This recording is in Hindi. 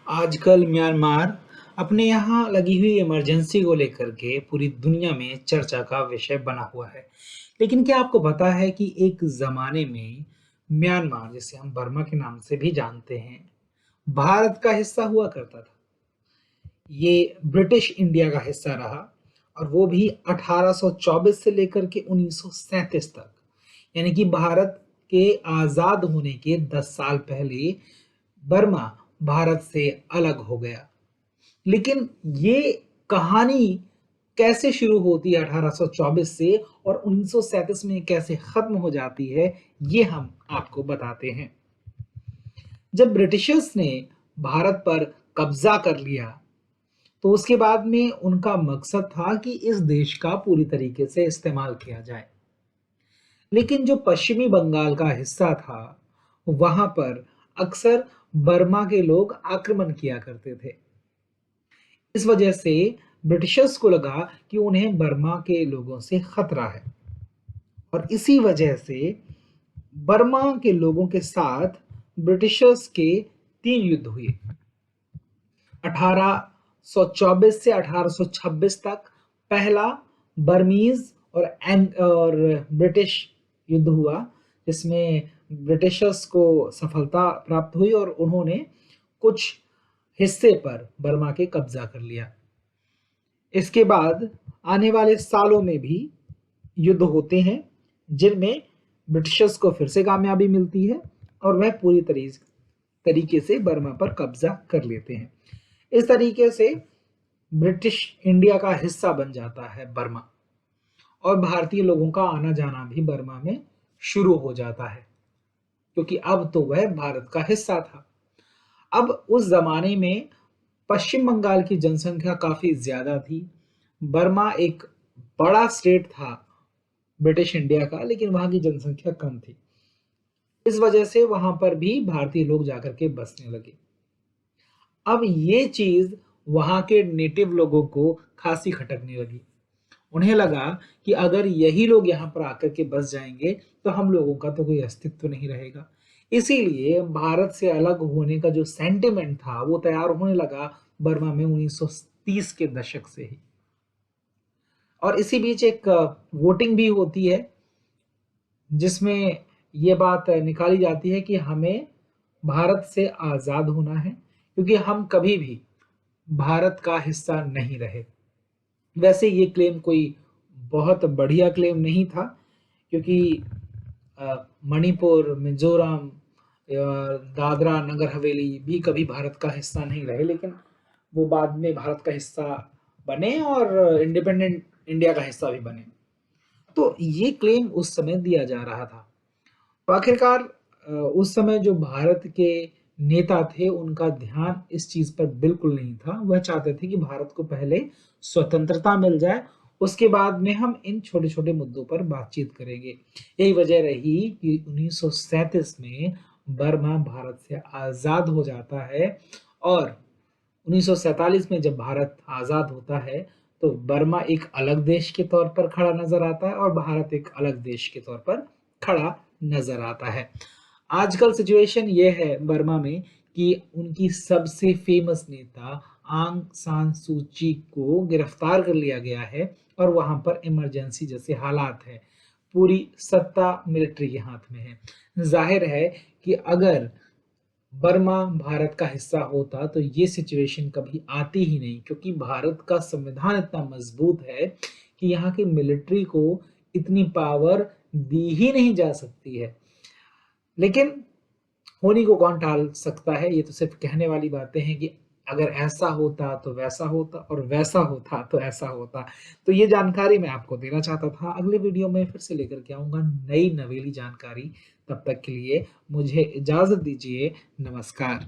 आजकल म्यांमार अपने यहाँ लगी हुई इमरजेंसी को लेकर के पूरी दुनिया में चर्चा का विषय बना हुआ है। लेकिन क्या आपको पता है कि एक ज़माने में म्यांमार, जिसे हम बर्मा के नाम से भी जानते हैं, भारत का हिस्सा हुआ करता था। ये ब्रिटिश इंडिया का हिस्सा रहा और वो भी 1824 से लेकर के 1937 तक, यानी कि भारत के आज़ाद होने के 10 साल पहले बर्मा भारत से अलग हो गया। लेकिन ये कहानी कैसे शुरू होती है 1824 से और 1937 में कैसे खत्म हो जाती है, ये हम आपको बताते हैं। जब ब्रिटिशर्स ने भारत पर कब्जा कर लिया, तो उसके बाद में उनका मकसद था कि इस देश का पूरी तरीके से इस्तेमाल किया जाए। लेकिन जो पश्चिमी बंगाल का हिस्सा था, वहां पर अक्सर बर्मा के लोग आक्रमण किया करते थे। इस वजह से ब्रिटिशर्स को लगा कि उन्हें बर्मा के लोगों से खतरा है और इसी वजह से बर्मा के लोगों के साथ ब्रिटिशर्स के 3 युद्ध हुए। 1824 से 1826 तक पहला बर्मीज और ब्रिटिश युद्ध हुआ, जिसमें ब्रिटिशर्स को सफलता प्राप्त हुई और उन्होंने कुछ हिस्से पर बर्मा के कब्जा कर लिया। इसके बाद आने वाले सालों में भी युद्ध होते हैं, जिनमें ब्रिटिशर्स को फिर से कामयाबी मिलती है और वह पूरी तरीके से बर्मा पर कब्जा कर लेते हैं। इस तरीके से ब्रिटिश इंडिया का हिस्सा बन जाता है बर्मा और भारतीय लोगों का आना जाना भी बर्मा में शुरू हो जाता है, क्योंकि अब तो वह भारत का हिस्सा था। अब उस जमाने में पश्चिम बंगाल की जनसंख्या काफी ज्यादा थी। बर्मा एक बड़ा स्टेट था ब्रिटिश इंडिया का, लेकिन वहां की जनसंख्या कम थी। इस वजह से वहां पर भी भारतीय लोग जाकर के बसने लगे। अब ये चीज वहां के नेटिव लोगों को खासी खटकने लगी। उन्हें लगा कि अगर यही लोग यहाँ पर आकर के बस जाएंगे तो हम लोगों का तो कोई अस्तित्व नहीं रहेगा। इसीलिए भारत से अलग होने का जो सेंटिमेंट था वो तैयार होने लगा बर्मा में 1930 के दशक से ही। और इसी बीच एक वोटिंग भी होती है, जिसमें ये बात निकाली जाती है कि हमें भारत से आज़ाद होना है, क्योंकि हम कभी भी भारत का हिस्सा नहीं रहे। वैसे ये क्लेम कोई बहुत बढ़िया क्लेम नहीं था, क्योंकि मणिपुर, मिजोरम और दादरा नगर हवेली भी कभी भारत का हिस्सा नहीं रहे, लेकिन वो बाद में भारत का हिस्सा बने और इंडिपेंडेंट इंडिया का हिस्सा भी बने। तो ये क्लेम उस समय दिया जा रहा था। तो आखिरकार उस समय जो भारत के नेता थे, उनका ध्यान इस चीज पर बिल्कुल नहीं था। वह चाहते थे कि भारत को पहले स्वतंत्रता मिल जाए, उसके बाद में हम इन छोटे छोटे मुद्दों पर बातचीत करेंगे। यही वजह रही कि 1937 में बर्मा भारत से आजाद हो जाता है और 1947 में जब भारत आजाद होता है तो बर्मा एक अलग देश के तौर पर खड़ा नजर आता है और भारत एक अलग देश के तौर पर खड़ा नजर आता है। आजकल सिचुएशन ये है बर्मा में कि उनकी सबसे फेमस नेता आंग सान सू ची को गिरफ्तार कर लिया गया है और वहां पर इमरजेंसी जैसे हालात है। पूरी सत्ता मिलिट्री के हाथ में है। जाहिर है कि अगर बर्मा भारत का हिस्सा होता तो ये सिचुएशन कभी आती ही नहीं, क्योंकि भारत का संविधान इतना मजबूत है कि यहाँ की मिलिट्री को इतनी पावर दी ही नहीं जा सकती है। लेकिन होनी को कौन टाल सकता है, ये तो सिर्फ कहने वाली बातें हैं कि अगर ऐसा होता तो वैसा होता और वैसा होता तो ऐसा होता। तो ये जानकारी मैं आपको देना चाहता था। अगले वीडियो में फिर से लेकर के आऊंगा नई नवेली जानकारी। तब तक के लिए मुझे इजाजत दीजिए। नमस्कार।